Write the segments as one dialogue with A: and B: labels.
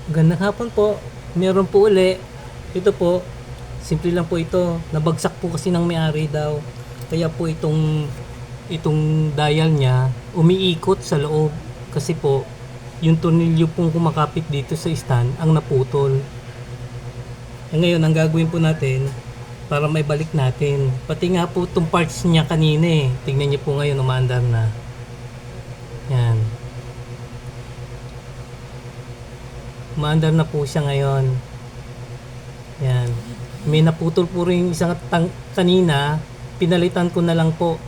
A: Gandang hapon po. Meron po uli. Ito po, simple lang po ito. Nabagsak po kasi ng may-ari daw. Kaya po itong dial niya umiikot sa loob. Kasi po, yung tornilyo pong kumakapit dito sa stand ang naputol. Ngayon, ang gagawin po natin para may balik natin. Pati nga po itong parts niya kanina eh. Tingnan niyo po ngayon, umaandar na. Yan. Umaandar na po siya ngayon. Yan. May naputol po rin isang kanina. Pinalitan ko na lang po.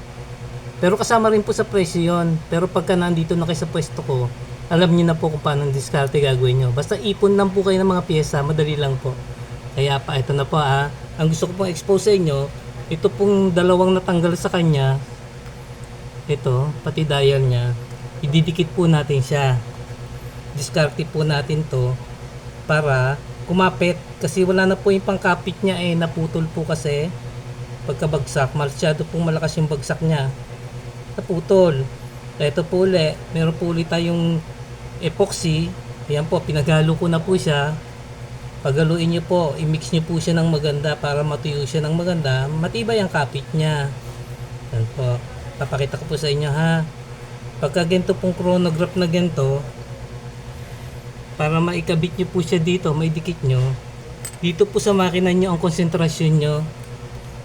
A: Pero kasama rin po sa presyo yun. Pero pagka nandito na kayo sa pwesto ko, alam niyo na po kung paano ang diskarte gagawin nyo. Basta ipon lang po kayo ng mga pyesa. Madali lang po. Kaya pa, ito na po ah. Ang gusto ko pong expose sa inyo, ito pong dalawang natanggal sa kanya. Ito, pati dial niya. Ididikit po natin siya. Diskarte po natin to para kumapit kasi wala na po yung pangkapit niya eh, naputol po kasi pagkabagsak, masyado pong malakas yung bagsak niya, naputol. Ito po ulit, meron po ulit tayong epoxy. Ayan po, pinaghalo ko na po siya. Paghaluin nyo po, i-mix nyo po siya ng maganda para matuyo siya ng maganda, matibay ang kapit niya. Yan po, papakita ko po sa inyo ha. Pagka ganito pong chronograph na ganito, para maikabit nyo po siya dito, may dikit nyo. Dito po sa makina nyo ang konsentrasyon nyo.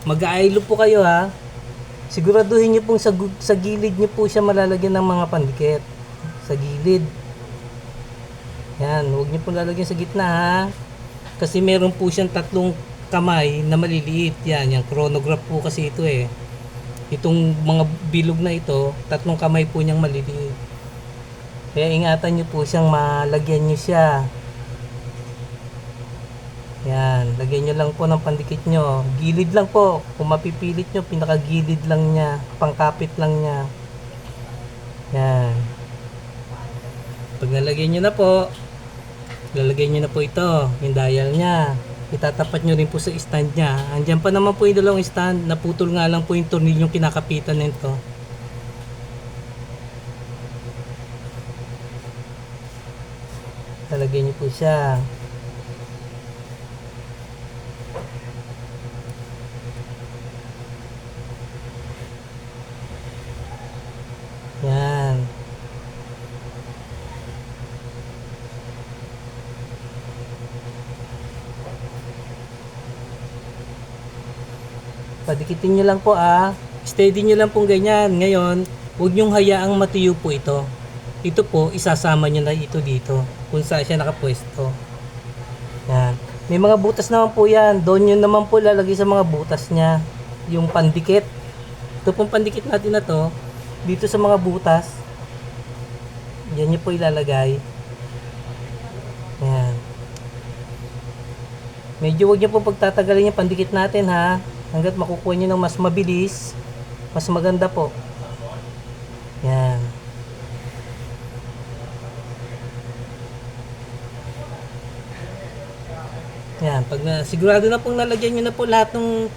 A: Mag-aaylo po kayo ha. Siguraduhin nyo pong sa gilid nyo po siya malalagyan ng mga pandikit. Sa gilid. Yan, huwag nyo po lalagyan sa gitna ha. Kasi meron po siyang tatlong kamay na maliliit. Yan, yung chronograph po kasi ito eh. Itong mga bilog na ito, tatlong kamay po niyang maliliit. Kaya ingatan nyo po siyang malagyan nyo siya. Yan, lagyan nyo lang po ng pandikit nyo. Gilid lang po. Kung mapipilit nyo, pinakagilid lang niya. Pangkapit lang niya. Yan. Pag nalagyan nyo na po, lalagyan nyo na po ito, yung dial niya. Itatapat nyo rin po sa stand niya. Andyan pa naman po yung dalawang stand. Naputol nga lang po yung tornilyong kinakapitan nito. Lalagyan nyo po siya. Yan. Padikitin nyo lang po ah. Steady nyo lang pong ganyan. Ngayon, huwag nyong hayaang matiyo po ito. Ito po, isasama nyo na ito dito. Kung saan siya nakapwesto. Yan. May mga butas naman po yan. Doon yun naman po lalagay sa mga butas niya. Yung pandikit. Ito pong pandikit natin na to. Dito sa mga butas. Yan nyo po ilalagay. Yan. Medyo huwag nyo po pagtatagalin yung pandikit natin ha. Hanggat makukuha nyo ng mas mabilis. Mas maganda po. Yan. Yan, pag sigurado na pong nalagyan nyo na po lahat ng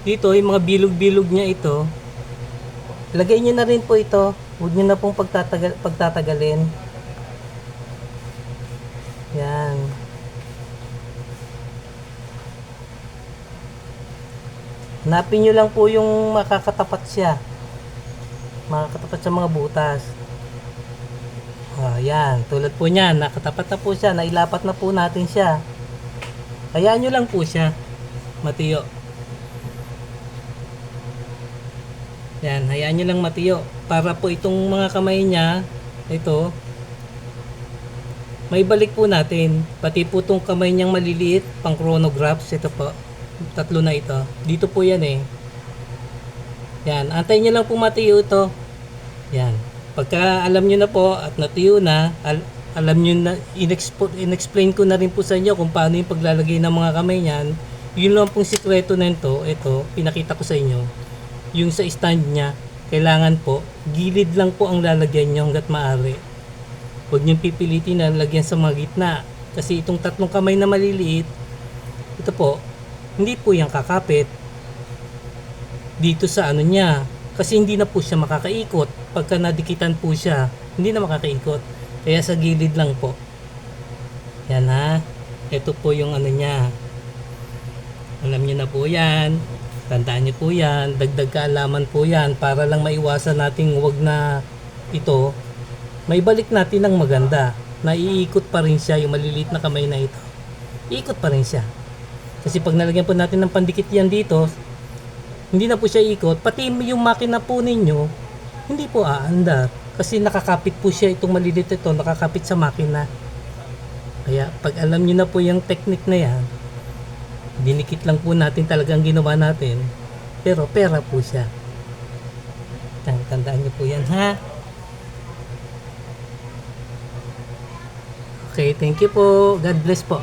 A: dito, yung mga bilog-bilog niya ito, lagay nyo na rin po ito. Huwag nyo na pong pagtatagalin. Yan. Hanapin nyo lang po yung makakatapat siya. Makakatapat sa mga butas. Yan, tulad po niyan, nakatapat na po siya, nailapat na po natin siya. Hayaan nyo lang po siya matiyo. Yan, hayaan nyo lang matiyo. Para po itong mga kamay niya, ito, may balik po natin. Pati po itong kamay niyang maliliit, pang chronographs, ito po. Tatlo na ito. Dito po yan eh. Yan, antayin nyo lang po matiyo ito. Yan. Pagka alam nyo na po at natiyo na, alam nyo na, in-explain ko na rin po sa inyo kung paano yung paglalagay ng mga kamay niyan. Yun lang pong sikreto nito. Ito, pinakita ko sa inyo. Yung sa stand niya, kailangan po, gilid lang po ang lalagyan nyo hanggat maaari. Huwag nyo pipilitin na lagyan sa mga gitna. Kasi itong tatlong kamay na maliliit, ito po, hindi po yung kakapit dito sa ano niya. Kasi hindi na po siya makakaikot. Pagka nadikitan po siya, hindi na makakaikot. Kaya sa gilid lang po. Yan ha. Ito po yung ano niya. Alam niyo na po yan. Tandaan niyo po yan. Dagdag kaalaman po yan para lang maiwasan nating wag na ito. May balik natin ng maganda. Naiikot pa rin siya yung maliliit na kamay na ito. Iikot pa rin siya. Kasi pag nalagyan po natin ng pandikit yan dito, hindi na po siya ikot. Pati yung makina po ninyo, hindi po aandar. Kasi nakakapit po siya itong maliliit ito, nakakapit sa makina. Kaya pag alam niyo na po yung technique na yan, dinikit lang po natin talagang ginawa natin. Pero pera po siya. Tandaan niyo po yan ha. Okay, thank you po. God bless po.